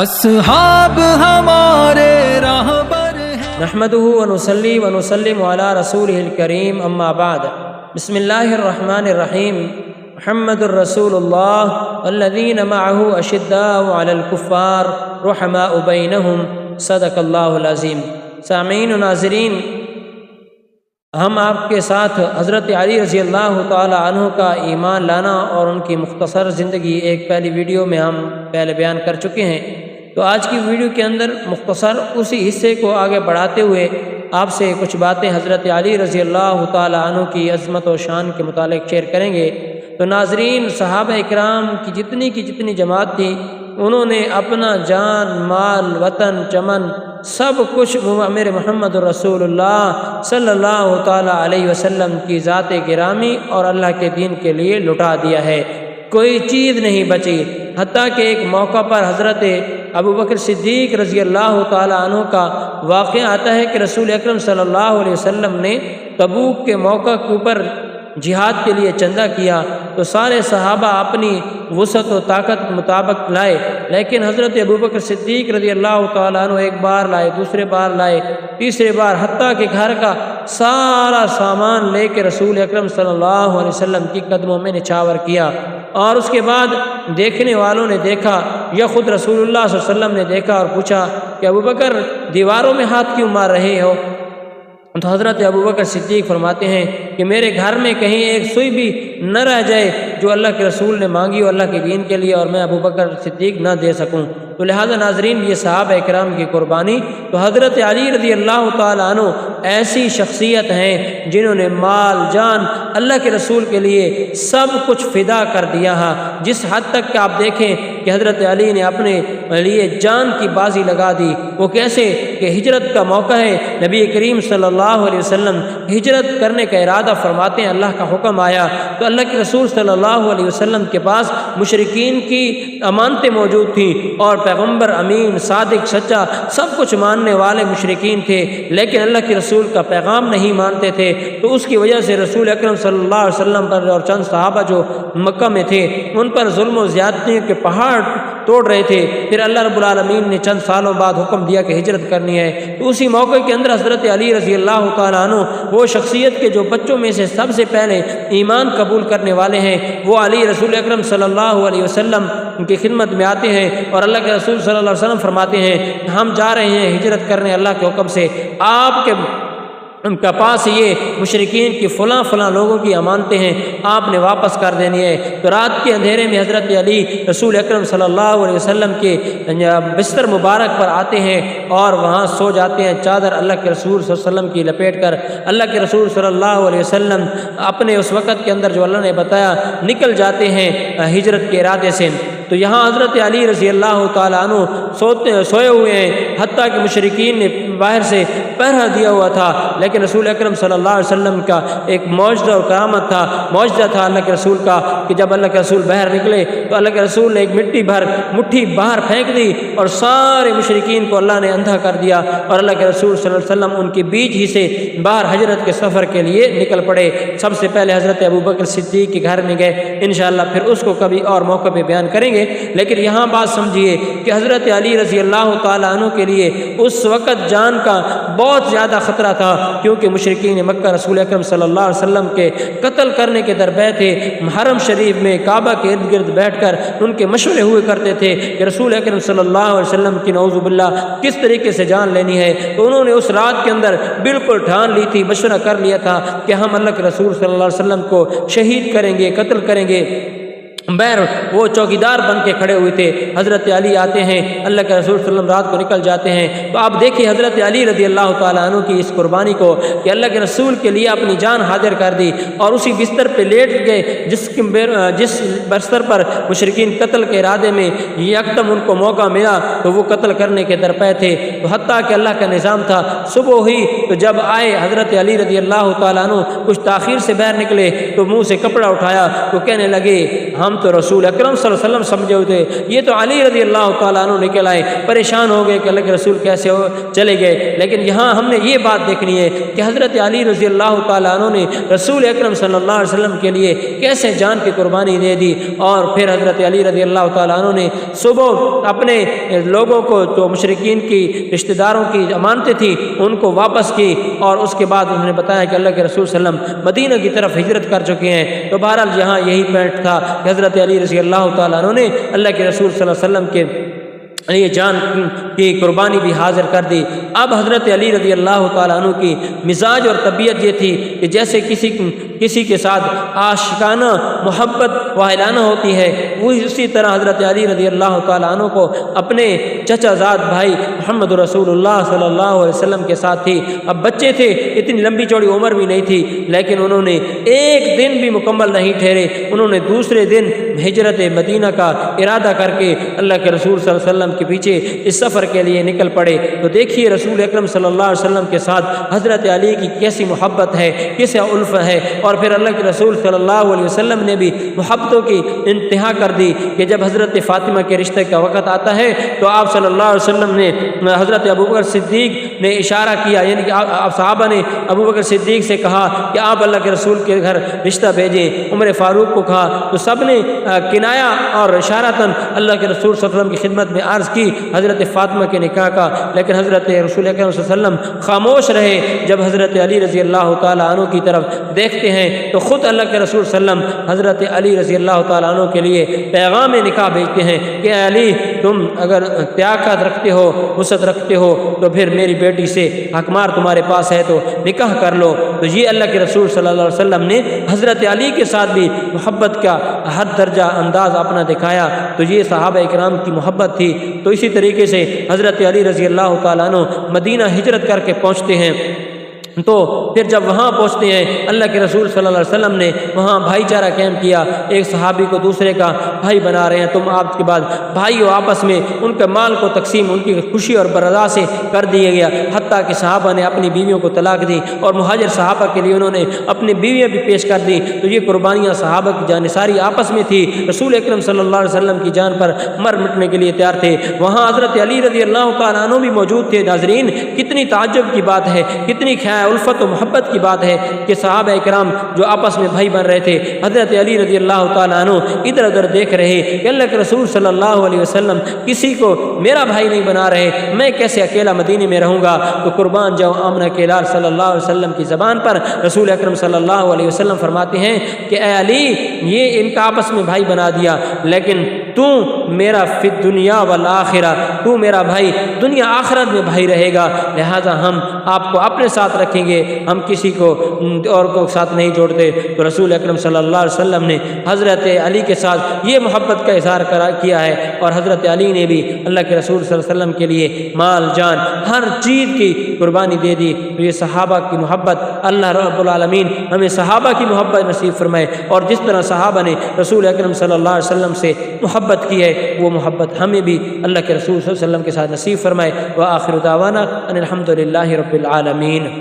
اصحاب ہمارے راہبر ہیں۔ نحمدہ ونصلی ونسلم علی رسولہ الکریم، اما بعد۔ بسم اللہ الرحمن الرحیم۔ محمد الرسول اللہ والذین معہ اشداء علی الکفار رحماء بینہم، صدق اللہ العظیم۔ سامعین و ناظرین، ہم آپ کے ساتھ حضرت علی رضی اللہ تعالی عنہ کا ایمان لانا اور ان کی مختصر زندگی ایک پہلی ویڈیو میں ہم پہلے بیان کر چکے ہیں، تو آج کی ویڈیو کے اندر مختصر اسی حصے کو آگے بڑھاتے ہوئے آپ سے کچھ باتیں حضرت علی رضی اللہ تعالی عنہ کی عظمت و شان کے متعلق شیئر کریں گے۔ تو ناظرین، صحابہ اکرام کی جتنی جماعت تھی، انہوں نے اپنا جان، مال، وطن، چمن سب کچھ میرے محمد رسول اللہ صلی اللہ تعالی علیہ وسلم کی ذات گرامی اور اللہ کے دین کے لیے لٹا دیا ہے، کوئی چیز نہیں بچی۔ حتیٰ کہ ایک موقع پر حضرت ابوبکر صدیق رضی اللہ تعالی عنہ کا واقعہ آتا ہے کہ رسول اکرم صلی اللہ علیہ وسلم نے تبوک کے موقع کے اوپر جہاد کے لیے چندہ کیا، تو سارے صحابہ اپنی وسعت و طاقت کے مطابق لائے، لیکن حضرت ابوبکر صدیق رضی اللہ تعالیٰ عنہ ایک بار لائے، دوسرے بار لائے، تیسرے بار، حتیٰ کہ گھر کا سارا سامان لے کے رسول اکرم صلی اللہ علیہ وسلم کی قدموں میں نچھاور کیا۔ اور اس کے بعد دیکھنے والوں نے دیکھا یا خود رسول اللہ صلی اللہ علیہ وسلم نے دیکھا اور پوچھا کہ ابوبکر دیواروں میں ہاتھ کیوں مار رہے ہو؟ تو حضرت ابوبکر صدیق فرماتے ہیں کہ میرے گھر میں کہیں ایک سوئی بھی نہ رہ جائے جو اللہ کے رسول نے مانگی ہو اللہ کے دین کے لیے اور میں ابوبکر صدیق نہ دے سکوں۔ تو لہذا ناظرین، یہ صحابہ اکرام کی قربانی، تو حضرت علی رضی اللہ تعالیٰ عنہ ایسی شخصیت ہیں جنہوں نے مال، جان اللہ کے رسول کے لیے سب کچھ فدا کر دیا ہے، جس حد تک کہ آپ دیکھیں کہ حضرت علی نے اپنے لیے جان کی بازی لگا دی۔ وہ کیسے کہ ہجرت کا موقع ہے، نبی کریم صلی اللہ علیہ وسلم ہجرت کرنے کا ارادہ فرماتے ہیں، اللہ کا حکم آیا تو اللہ کے رسول صلی اللہ علیہ وسلم کے پاس مشرکین کی امانتیں موجود تھیں اور پیغمبر امین، صادق، سچا، سب کچھ ماننے والے مشرکین تھے، لیکن اللہ کے رسول کا پیغام نہیں مانتے تھے، تو اس کی وجہ سے رسول اکرم صلی اللہ علیہ وسلم پر اور چند صحابہ جو مکہ میں تھے ان پر ظلم و زیادتیوں کے پہاڑ توڑ رہے تھے۔ پھر اللہ رب العالمین نے چند سالوں بعد حکم دیا کہ ہجرت کرنی ہے، تو اسی موقع کے اندر حضرت علی رضی اللہ تعالیٰ عنہ وہ شخصیت کے جو بچوں میں سے سب سے پہلے ایمان قبول کرنے والے ہیں، وہ علی رسول اکرم صلی اللہ علیہ وسلم کی خدمت میں آتے ہیں اور اللہ کے رسول صلی اللہ علیہ وسلم فرماتے ہیں ہم جا رہے ہیں ہجرت کرنے اللہ کے حکم سے، آپ کے ان کے پاس یہ مشرکین کی فلاں لوگوں کی امانتیں ہیں، آپ نے واپس کر دینی ہے۔ تو رات کے اندھیرے میں حضرت علی رسول اکرم صلی اللہ علیہ وسلم کے بستر مبارک پر آتے ہیں اور وہاں سو جاتے ہیں، چادر اللہ کے رسول صلی اللہ علیہ وسلم کی لپیٹ کر۔ اللہ کے رسول صلی اللہ علیہ وسلم اپنے اس وقت کے اندر جو اللہ نے بتایا نکل جاتے ہیں ہجرت کے ارادے سے۔ تو یہاں حضرت علی رضی اللہ تعالیٰ عنہ سوئے ہوئے ہیں، حتیٰ کہ مشرکین نے باہر سے پہرا دیا ہوا تھا، لیکن رسول اکرم صلی اللہ علیہ وسلم کا ایک معجزہ اور کرامت تھا، معجزہ تھا اللہ کے رسول کا کہ جب اللہ کے رسول باہر نکلے تو اللہ کے رسول نے ایک مٹھی باہر پھینک دی اور سارے مشرکین کو اللہ نے اندھا کر دیا، اور اللہ کے رسول صلی اللہ علیہ وسلم ان کے بیچ ہی سے باہر ہجرت کے سفر کے لیے نکل پڑے۔ سب سے پہلے حضرت ابوبکر صدیق کے گھر میں گئے، انشاءاللہ پھر اس کو کبھی اور موقع پہ بیان کریں گے، لیکن یہاں بات سمجھیے کہ حضرت علی رضی اللہ تعالیٰ عنہ کے لیے اس وقت جان کا بہت زیادہ خطرہ تھا، کیونکہ مشرکین مکہ رسول اکرم صلی اللہ علیہ وسلم کے قتل کرنے کے دربے تھے۔ حرم شریف میں کعبہ کے ارد گرد بیٹھ کر ان کے مشورے ہوئے کرتے تھے کہ رسول اکرم صلی اللہ علیہ وسلم کی نعوذ باللہ کس طریقے سے جان لینی ہے، تو انہوں نے اس رات کے اندر بالکل ٹھان لی تھی، مشورہ کر لیا تھا کہ ہم اللہ کے رسول صلی اللہ علیہ وسلم کو شہید کریں گے، قتل کریں گے۔ بہر وہ چوکیدار بن کے کھڑے ہوئے تھے۔ حضرت علی آتے ہیں، اللہ کے رسول صلی اللہ علیہ وسلم رات کو نکل جاتے ہیں، تو آپ دیکھیں حضرت علی رضی اللہ تعالیٰ عنہ کی اس قربانی کو کہ اللہ کے رسول کے لیے اپنی جان حاضر کر دی اور اسی بستر پہ لیٹ گئے جس بستر پر مشرکین قتل کے ارادے میں یکدم ان کو موقع ملا تو وہ قتل کرنے کے درپے تھے۔ تو حتیٰ کہ اللہ کا نظام تھا، صبح ہوئی تو جب آئے حضرت علی رضی اللہ تعالیٰ عنہ کچھ تاخیر سے باہر نکلے تو منہ سے کپڑا اٹھایا تو کہنے لگے ہم تو رسول اکرم صلی اللہ علیہ وسلم سمجھے ہوئے تھے، یہ تو علی رضی اللہ تعالیٰ عنہ نکل آئے، پریشان ہو گئے کہ اللہ کے رسول کیسے چلے گئے۔ لیکن یہاں ہم نے یہ بات دیکھنی ہے کہ حضرت علی رضی اللہ تعالیٰ عنہ نے رسول اکرم صلی اللہ علیہ وسلم کے لیے کیسے جان کی قربانی دے دی، اور پھر حضرت علی رضی اللہ تعالیٰ عنہ نے صبح اپنے لوگوں کو جو مشرکین کی رشتہ داروں کی امانتیں تھیں ان کو واپس کی، اور اس کے بعد انہوں نے بتایا کہ اللہ کے رسول صلی اللہ علیہ وسلم مدینہ کی طرف ہجرت کر چکے ہیں۔ تو بہرحال یہاں یہی پوائنٹ تھا کہ حضرت علی رضی اللہ تعالیٰ عنہ نے اللہ کے رسول صلی اللہ علیہ وسلم کے یہ جان کی قربانی بھی حاضر کر دی۔ اب حضرت علی رضی اللہ تعالیٰ عنہ کی مزاج اور طبیعت یہ تھی کہ جیسے کسی کے ساتھ عاشقانہ محبت واہلانہ ہوتی ہے، وہی اسی طرح حضرت علی رضی اللہ تعالیٰ عنہ کو اپنے چچا زاد بھائی محمد رسول اللہ صلی اللہ علیہ وسلم کے ساتھ تھی۔ اب بچے تھے، اتنی لمبی چوڑی عمر بھی نہیں تھی، لیکن انہوں نے ایک دن بھی مکمل نہیں ٹھہرے، انہوں نے دوسرے دن ہجرت مدینہ کا ارادہ کر کے اللہ کے رسول صلی اللہ علیہ وسلم کے پیچھے اس سفر کے لیے نکل پڑے۔ تو دیکھیے رسول اکرم صلی اللہ علیہ وسلم کے ساتھ حضرت علی کی کیسی محبت ہے، کیسا الف ہے، اور پھر اللہ کے رسول صلی اللہ علیہ وسلم نے بھی محبتوں کی انتہا کر دی کہ جب حضرت فاطمہ کے رشتے کا وقت آتا ہے تو آپ صلی اللہ علیہ وسلم نے حضرت ابوبکر صدیق نے اشارہ کیا، یعنی کہ آپ صحابہ نے ابوبکر صدیق سے کہا کہ آپ اللہ کے رسول کے گھر رشتہ بھیجیں، عمر فاروق کو کہا، تو سب نے کنایا اور اشارتاً اللہ کے رسول صلی اللہ علیہ وسلم کی خدمت میں عرض کی حضرت فاطمہ کے نکاح کا، لیکن حضرت رسول اکرم صلی اللہ علیہ وسلم خاموش رہے۔ جب حضرت علی رضی اللہ تعالیٰ عنہ کی طرف دیکھتے ہیں تو خود اللہ کے رسول صلی اللہ علیہ وسلم حضرت علی رضی اللہ تعالیٰ عنہ کے لیے پیغام نکاح بھیجتے ہیں کہ اے علی، تم اگر طاقت رکھتے ہو، وسعت رکھتے ہو تو پھر میری بیٹی سے حکمار تمہارے پاس ہے تو نکاح کر لو۔ تو یہ اللہ کے رسول صلی اللہ علیہ وسلم نے حضرت علی کے ساتھ بھی محبت کا حد درجہ انداز اپنا دکھایا۔ تو یہ صحابہ اکرام کی محبت تھی۔ تو اسی طریقے سے حضرت علی رضی اللہ تعالیٰ عنہ مدینہ ہجرت کر کے پہنچتے ہیں۔ تو پھر جب وہاں پہنچتے ہیں اللہ کے رسول صلی اللہ علیہ وسلم نے وہاں بھائی چارہ قائم کیا، ایک صحابی کو دوسرے کا بھائی بنا رہے ہیں، تم آپ کے بعد بھائی ہو، آپس میں ان کے مال کو تقسیم ان کی خوشی اور برضا سے کر دیا گیا، حتیٰ کہ صحابہ نے اپنی بیویوں کو طلاق دی، اور مہاجر صحابہ کے لیے انہوں نے اپنی بیویاں بھی پیش کر دی۔ تو یہ قربانیاں صحابہ کی جانثاری آپس میں تھی، رسول اکرم صلی اللہ علیہ وسلم کی جان پر مر مٹنے کے لیے تیار تھے۔ وہاں حضرت علی رضی اللہ تعالیٰ عنہ بھی موجود تھے۔ ناظرین، کتنی تعجب کی بات ہے، کتنی الفت و محبت کی بات ہے کہ صحابہ اکرام جو آپس میں بھائی بن رہے تھے، حضرت علی رضی اللہ تعالیٰ عنہ ادھر ادھر دیکھ رہے کہ اللہ کے رسول صلی اللہ علیہ وسلم کسی کو میرا بھائی نہیں بنا رہے، میں کیسے اکیلا مدینے میں رہوں گا۔ تو قربان جاؤ آمنہ کے لال صلی اللہ علیہ وسلم کی زبان پر رسول اکرم صلی اللہ علیہ وسلم فرماتے ہیں کہ اے علی، یہ ان کا آپس میں بھائی بنا دیا، لیکن تو میرا فی الدنیا والآخرہ، تو میرا بھائی دنیا آخرت میں بھائی رہے گا، لہٰذا ہم آپ کو اپنے ساتھ رکھیں گے، ہم کسی کو اور کو ساتھ نہیں جوڑتے۔ تو رسول اکرم صلی اللہ علیہ وسلم نے حضرت علی کے ساتھ یہ محبت کا اظہار کیا ہے، اور حضرت علی نے بھی اللہ کے رسول صلی اللہ علیہ وسلم کے لیے مال جان ہر چیز کی قربانی دے دی۔ تو یہ صحابہ کی محبت، اللہ رب العالمین ہمیں صحابہ کی محبت نصیب فرمائے، اور جس طرح صحابہ نے رسول اکرم صلی اللہ علیہ وسلم سے محبت کی ہے وہ محبت ہمیں بھی اللہ کے رسول صلی اللہ علیہ وسلم کے ساتھ نصیب فرمائے۔ وآخر دعوانا ان الحمد للہ رب العالمین۔